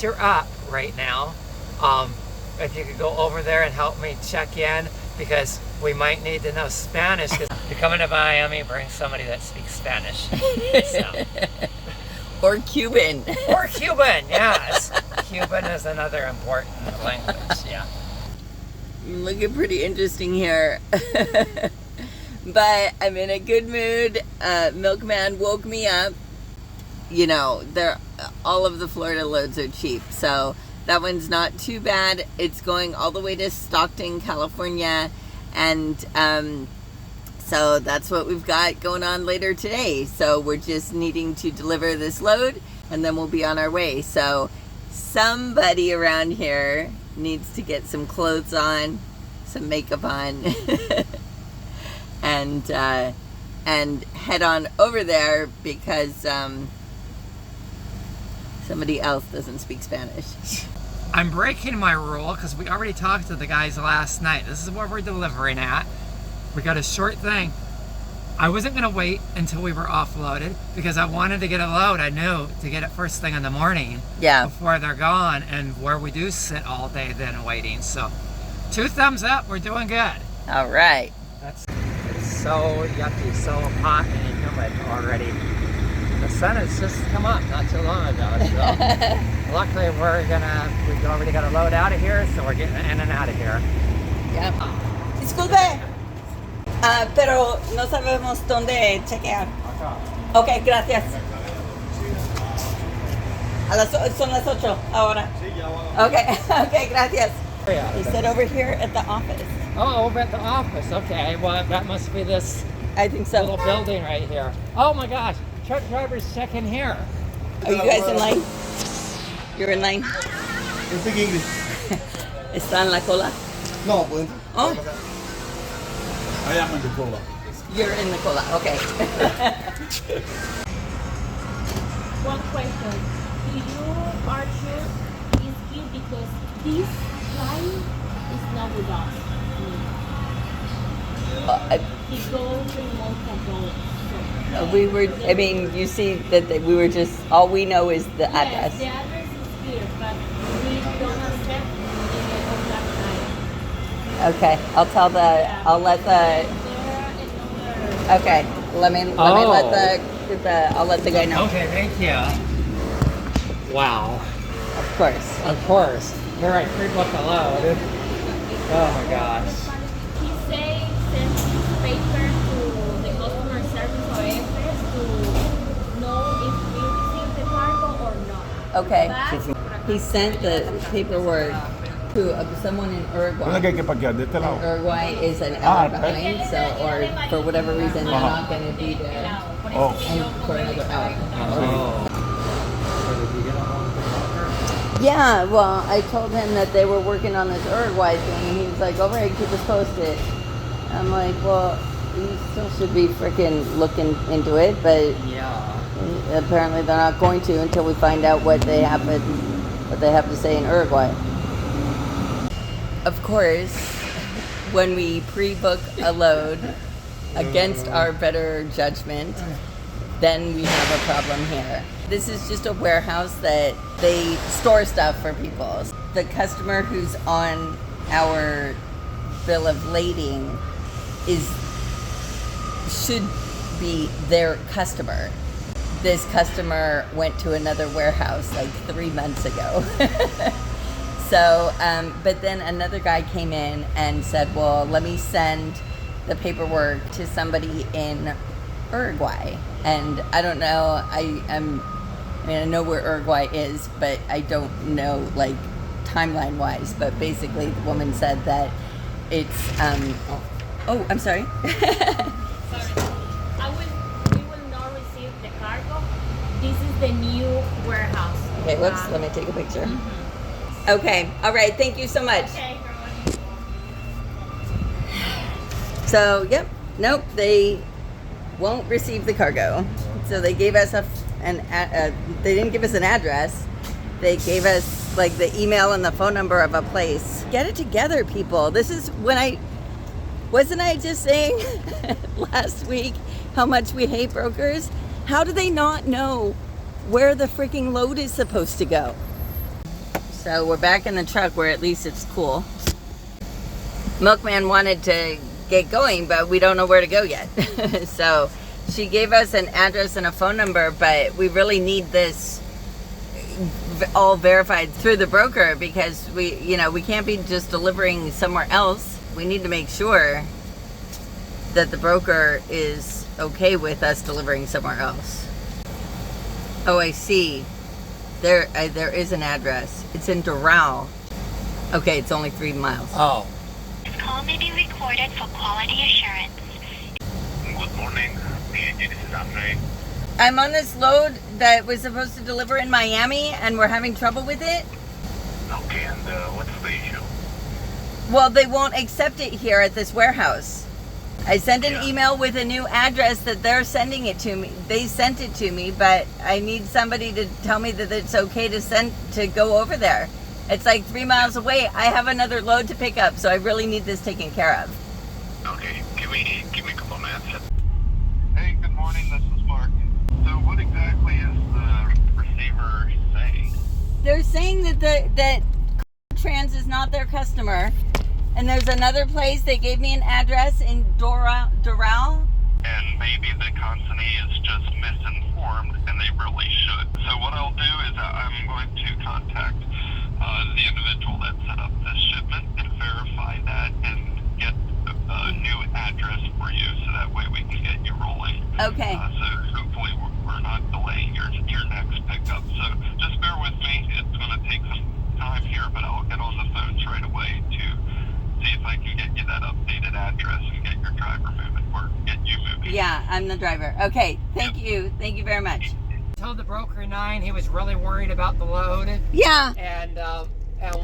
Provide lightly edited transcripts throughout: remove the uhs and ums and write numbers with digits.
you're up right now, if you could go over there and help me check in, because we might need to know Spanish. Because you're coming to Miami, bring somebody that speaks Spanish. So. Or Cuban. Or Cuban, yes. Cuban is another important language, yeah. Looking pretty interesting here. But I'm in a good mood. Milkman woke me up. You know, all of the Florida loads are cheap, so that one's not too bad. It's going all the way to Stockton, California, and so that's what we've got going on later today. So we're just needing to deliver this load, and then we'll be on our way. So somebody around here needs to get some clothes on, some makeup on, and head on over there because somebody else doesn't speak Spanish. I'm breaking my rule because we already talked to the guys last night. This is where we're delivering at. We got a short thing. I wasn't gonna wait until we were offloaded because I wanted to get a load. I knew to get it first thing in the morning. Yeah. Before they're gone, and where we do sit all day then waiting. So 2 thumbs up, we're doing good. All right. It's so yucky, so hot and humid already. The sun has just come up not too long ago, so luckily we've already got a load out of here, so we're getting in and out of here. Yeah. Disculpe, pero no sabemos dónde chequear. Okay, gracias. Son las 8 ahora. Okay, okay, gracias. He said over here at the office. Oh, over at the office, okay. Well, that must be this I think so. little building right here. Oh my gosh, truck drivers check in here. Are you guys in line? You're in line? I speak English. ¿Está en la cola? No, pues. Oh, I am in the cola. you're in the cola, okay. One question. Do you are sure it's here because this flight is not with us? It goes 3 months ago. We were, I mean, you see that we were just, all we know is the Yes, address. the address is here, but we don't accept it on that night. Okay, I'll let the, okay, let me I'll let the guy know. Okay, thank you. Wow. Of course. Of course. Here I pre-book a load. Oh my gosh. He say send his paper to the customer service or FS to know if we receive the cargo or not. Okay. But He sent the paperwork to someone in Uruguay. ¿Dónde que hay que parquear? ¿De este lado? Uruguay is an hour okay. behind, so, or for whatever reason, they're not going to be there Oh. for another hour. Oh. So did you get a hold of the broker? Yeah, well, I told him that they were working on this Uruguay thing, and he was like, all right, keep us posted. I'm like, well, you still should be freaking looking into it, but Yeah. apparently they're not going to until we find out what they have to say in Uruguay. Of course, when we pre-book a load against our better judgment, then we have a problem here. This is just a warehouse that they store stuff for people. The customer who's on our bill of lading should be their customer. This customer went to another warehouse like 3 months ago. So, but then another guy came in and said, well, let me send the paperwork to somebody in Uruguay. And I don't know, I know where Uruguay is, but I don't know, like, timeline-wise. But basically, the woman said that it's, oh, I'm sorry. sorry, we will not receive the cargo. This is the new warehouse. Okay, whoops, let me take a picture. Okay, all right, thank you so much. Okay, So, yep, nope, they won't receive the cargo. So they gave us they didn't give us an address. They gave us like the email and the phone number of a place. Get it together, people. This is when wasn't I just saying last week how much we hate brokers? How do they not know where the freaking load is supposed to go? So we're back in the truck where at least it's cool. Milkman wanted to get going, but we don't know where to go yet. So she gave us an address and a phone number, but we really need this all verified through the broker because we can't be just delivering somewhere else. We need to make sure that the broker is okay with us delivering somewhere else. Oh, I see. There is an address. It's in Doral. Okay, it's only 3 miles. Oh. This call may be recorded for quality assurance. Good morning. This is Andre. I'm on this load that was supposed to deliver in Miami, and we're having trouble with it. Okay, and what's the issue? Well, they won't accept it here at this warehouse. I sent an email with a new address that they're sending it to me. They sent it to me, but I need somebody to tell me that it's okay to go over there. It's like 3 miles away. I have another load to pick up, so I really need this taken care of. Okay, give me a couple minutes. Hey, good morning. This is Mark. So, what exactly is the receiver saying? They're saying that Trans is not their customer, and there's another place. They gave me an address in Doral. And maybe the consignee is just misinformed, and they really should. So, what I'll do is I'm going to contact the individual that set up this shipment and verify that and get a new address for you, so that way we can get you rolling. Okay. So hopefully we're not delaying your next pickup. So just bear with me. It's going to take some time here, but I'll get on the phones right away to see if I can get you that updated address and get your driver moving or get you moving. Yeah, I'm the driver. Okay, thank you. Thank you very much. Told the broker 9 he was really worried about the load. Yeah. And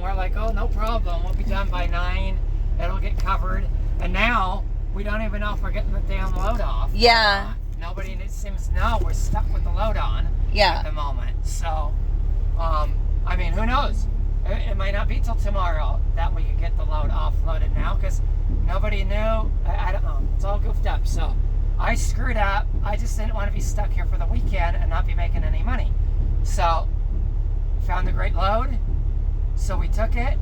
we're like, oh, no problem. We'll be done by 9. It'll get covered. And now we don't even know if we're getting the damn load off. Yeah. Nobody seems to know. We're stuck with the load on at the moment. So, I mean, who knows? It might not be till tomorrow that we could get the load offloaded now because nobody knew. I don't know. It's all goofed up. So I screwed up. I just didn't want to be stuck here for the weekend and not be making any money. So found a great load. So we took it.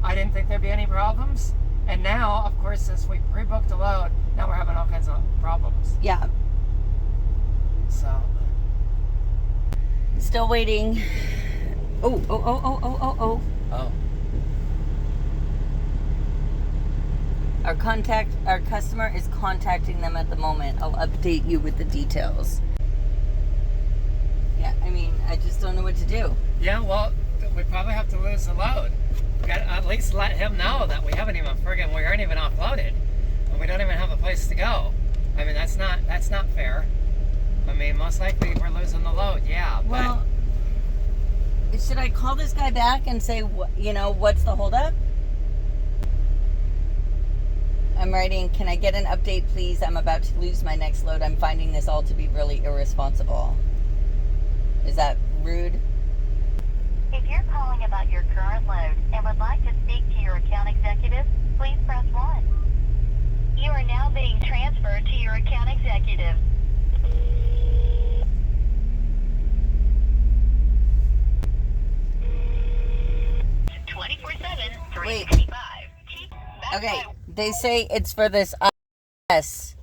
I didn't think there'd be any problems. And now, of course, since we pre-booked a load, now we're having all kinds of problems. Yeah. So. Still waiting. Oh. Oh. Our customer is contacting them at the moment. I'll update you with the details. Yeah, I mean, I just don't know what to do. Yeah, well, we probably have to lose the load. We got to at least let him know that we aren't even offloaded, and we don't even have a place to go. I mean, that's not fair. I mean, most likely we're losing the load. Yeah. Well, should I call this guy back and say, what's the holdup? I'm writing, can I get an update, please? I'm about to lose my next load. I'm finding this all to be really irresponsible. Is that rude? If you're calling about your current load and would like to speak to your account executive, please press 1. You are now being transferred to your account executive. Wait. Okay, they say it's for this IS.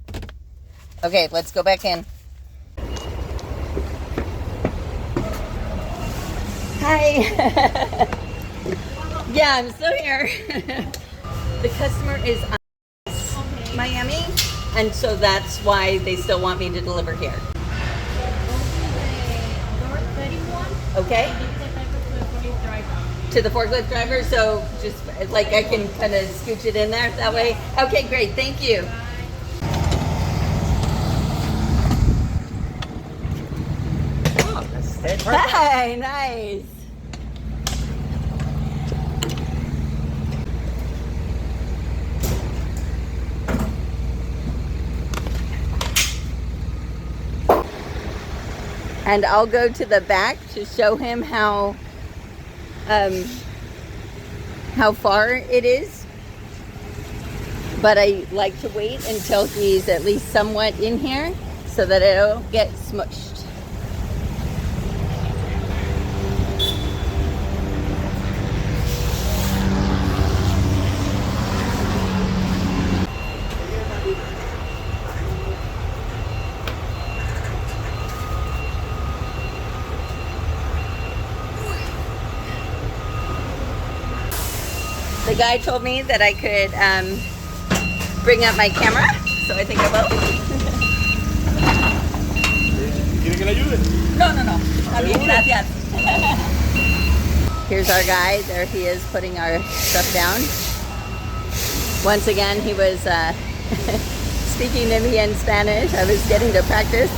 Okay, let's go back in. Hi. Yeah, I'm still here. The customer is Miami, and so that's why they still want me to deliver here. Okay. To the forklift driver, so just like I can kind of scooch it in there that way. Okay, great, thank you. Oh, that's stayed perfect. Hi, nice. And I'll go to the back to show him how far it is, but I like to wait until he's at least somewhat in here so that it'll get smushed. guy told me that I could bring up my camera, so I think I will. ¿Quiere que le ayude? No. Está bien, gracias. Here's our guy. There he is putting our stuff down. Once again, he was speaking to me in Spanish. I was getting to practice.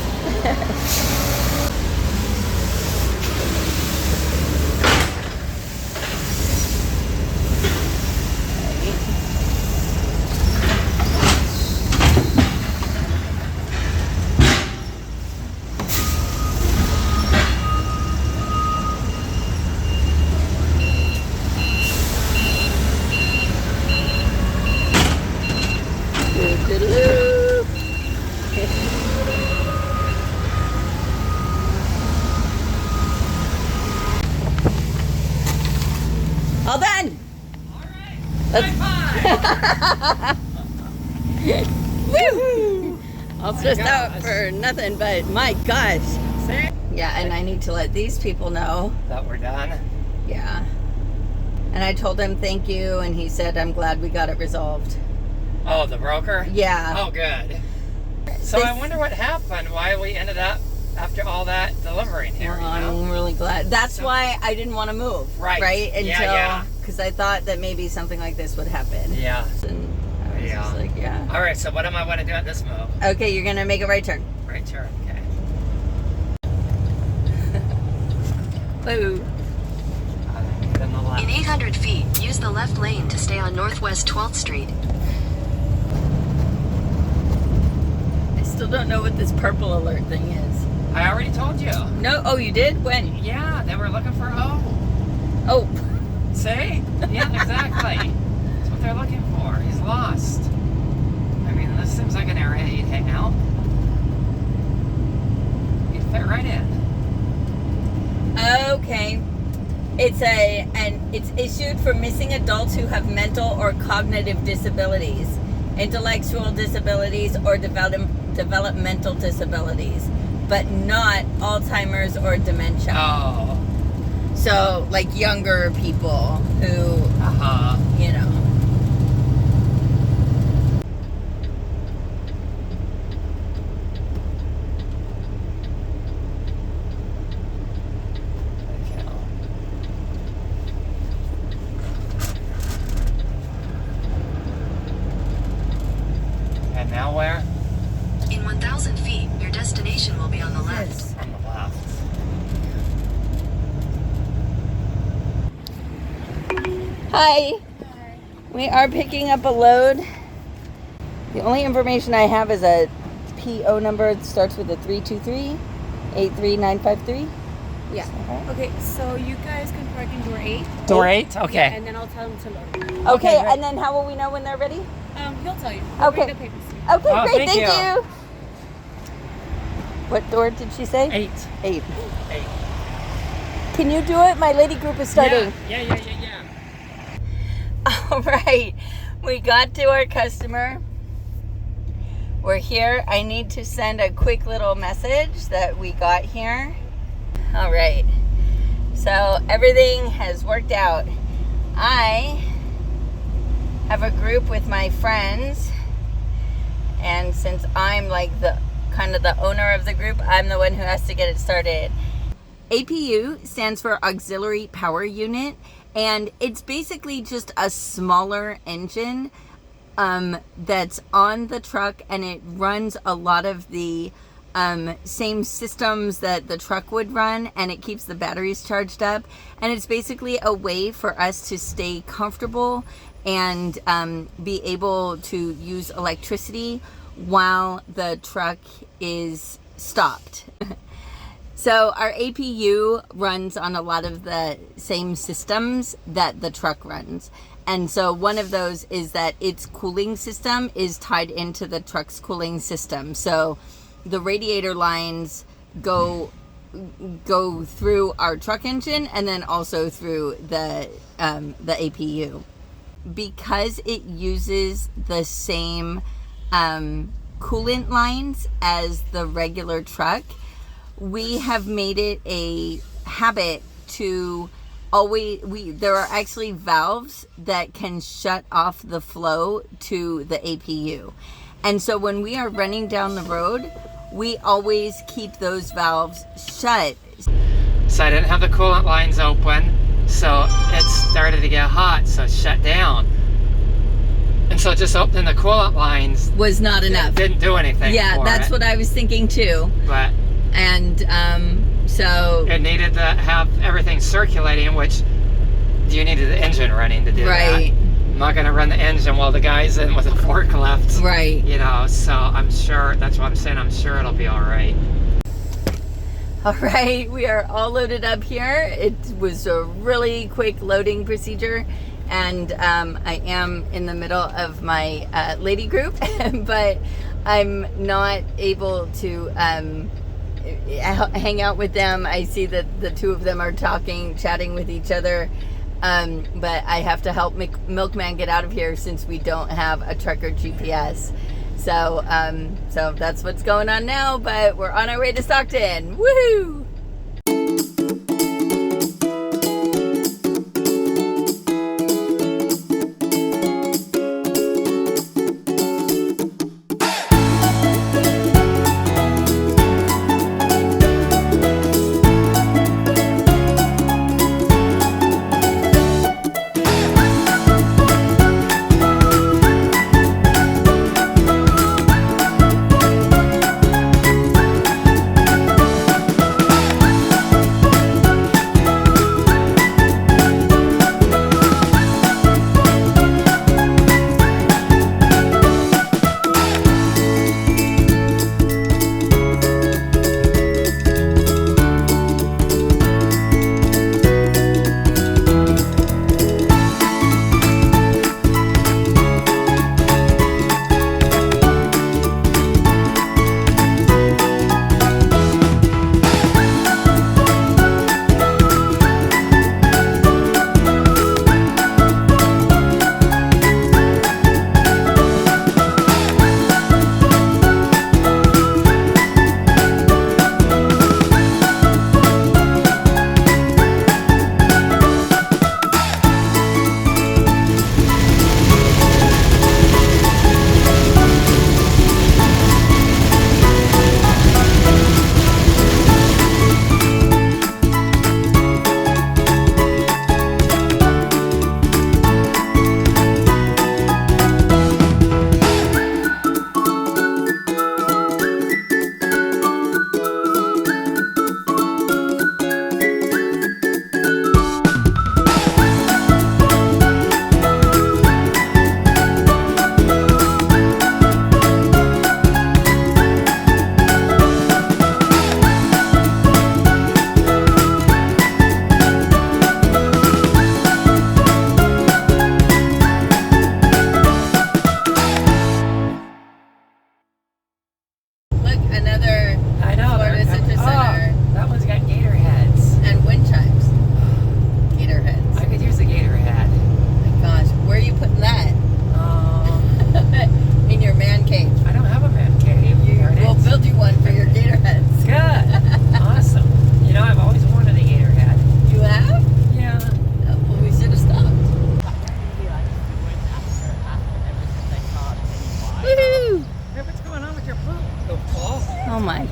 All done. Woo! All stressed out for nothing, but my gosh. Yeah, and I need to let these people know That we're done. Yeah. And I told him thank you, and he said, I'm glad we got it resolved. Oh, the broker? Yeah. Oh, good. So I wonder what happened, why we ended up, after all that, delivering here, Well, you know? I'm really glad. That's why I didn't want to move. Right. Right? Yeah. Because I thought that maybe something like this would happen. Yeah. And I was just like, yeah. All right, so what am I going to do at this move? Okay, you're going to make a right turn. Right turn, okay. Woo. Then the left. In 800 feet, use the left lane to stay on Northwest 12th Street. I still don't know what this purple alert thing is. I already told you. No? Oh, you did? When? Yeah, they were looking for Oh. See? Yeah, exactly. That's what they're looking for. He's lost. I mean, this seems like an area he'd hang out. He'd fit right in. Okay. It's issued for missing adults who have mental or cognitive disabilities, intellectual disabilities, or developmental disabilities, but not Alzheimer's or dementia. Oh. So, like younger people who, you know. And now where? In 1,000 feet, your destination will be on the left. On the left. Hi. We are picking up a load. The only information I have is a PO number that starts with a 323-83953. Yeah. Okay, so you guys can park in door 8. Door 8? Okay. Yeah, and then I'll tell them to load. Okay, great. and then how will we know when they're ready? He'll tell you. Okay. Bring the papers to you. Okay, Oh, great, thank thank you. you. What door did she say? 8. 8. 8. Can you do it? My lady group is starting. Yeah. All right, we got to our customer. We're here. I need to send a quick little message that we got here. All right, so everything has worked out. I have a group with my friends, and since I'm like the kind of the owner of the group, I'm the one who has to get it started. APU stands for Auxiliary Power Unit, and it's basically just a smaller engine that's on the truck, and it runs a lot of the same systems that the truck would run, and it keeps the batteries charged up, and it's basically a way for us to stay comfortable and be able to use electricity while the truck is stopped. So our APU runs on a lot of the same systems that the truck runs. And so one of those is that its cooling system is tied into the truck's cooling system. So the radiator lines go through our truck engine and then also through the APU. Because it uses the same coolant lines as the regular truck, we have made it a habit to there are actually valves that can shut off the flow to the APU. And so when we are running down the road, we always keep those valves shut. So I didn't have the coolant lines open, so it started to get hot, so it shut down. And so just opening the coolant lines Was not enough. didn't do anything. Yeah, for that's it. what I was thinking too. But And so it needed to have everything circulating, which you needed the engine running to do Right. that. I'm not going to run the engine while the guy's in with a forklift. right. You know, so I'm sure, that's what I'm saying, I'm sure it'll be all right. All right, we are all loaded up here. It was a really quick loading procedure, and I am in the middle of my lady group, but I'm not able to hang out with them. I see that the two of them are chatting with each other, but I have to help Milkman get out of here since we don't have a trucker GPS. So that's what's going on now, but we're on our way to Stockton. Woohoo!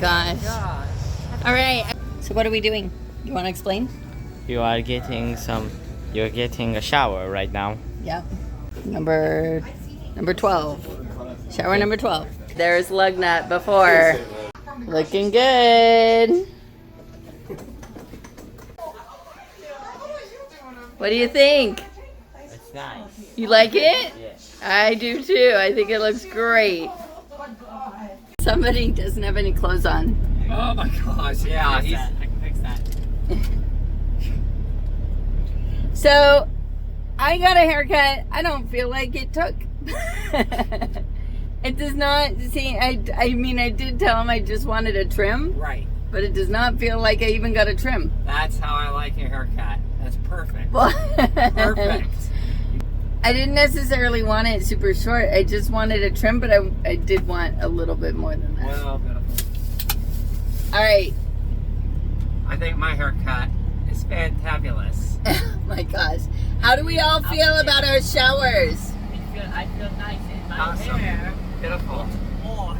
gosh. All right. So what are we doing? You want to explain? You're getting a shower right now. Yeah. Number 12. Shower number 12. There's Lugnut before. Looking good. What do you think? It's nice. You like it? Yes. I do too. I think it looks great. Somebody doesn't have any clothes on. Oh my gosh, yeah. I can fix that. So, I got a haircut. I don't feel like it took. It does not, see, I mean, I did tell him I just wanted a trim. Right. But it does not feel like I even got a trim. That's how I like your haircut. That's perfect. Well, Perfect. I didn't necessarily want it super short. I just wanted a trim, but I did want a little bit more than that. Well, beautiful. All right. I think my haircut is fantabulous. Oh my gosh. How do we all feel about our showers? I feel nice in my Awesome. hair. Beautiful.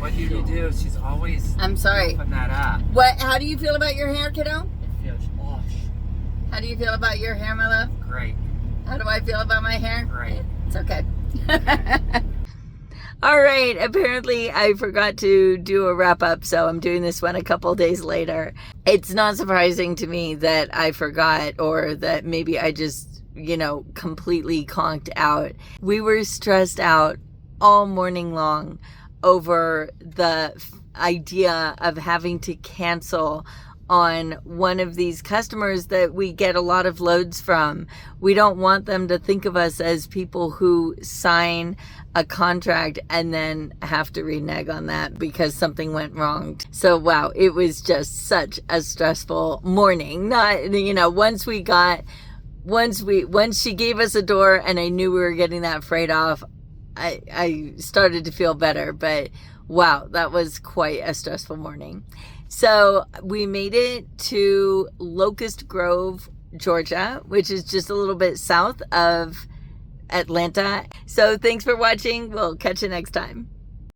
What do you do? She's always I'm sorry. open that up. How do you feel about your hair, kiddo? It feels wash. How do you feel about your hair, my love? Great. How do I feel about my hair? Great. It's okay. All right. Apparently, I forgot to do a wrap up, so I'm doing this one a couple days later. It's not surprising to me that I forgot, or that maybe I just, completely conked out. We were stressed out all morning long over the idea of having to cancel on one of these customers that we get a lot of loads from. We don't want them to think of us as people who sign a contract and then have to renege on that because something went wrong. So wow, it was just such a stressful morning. Once she gave us a door and I knew we were getting that freight off, I started to feel better, but wow, that was quite a stressful morning. So we made it to Locust Grove, Georgia, which is just a little bit south of Atlanta. So thanks for watching. We'll catch you next time.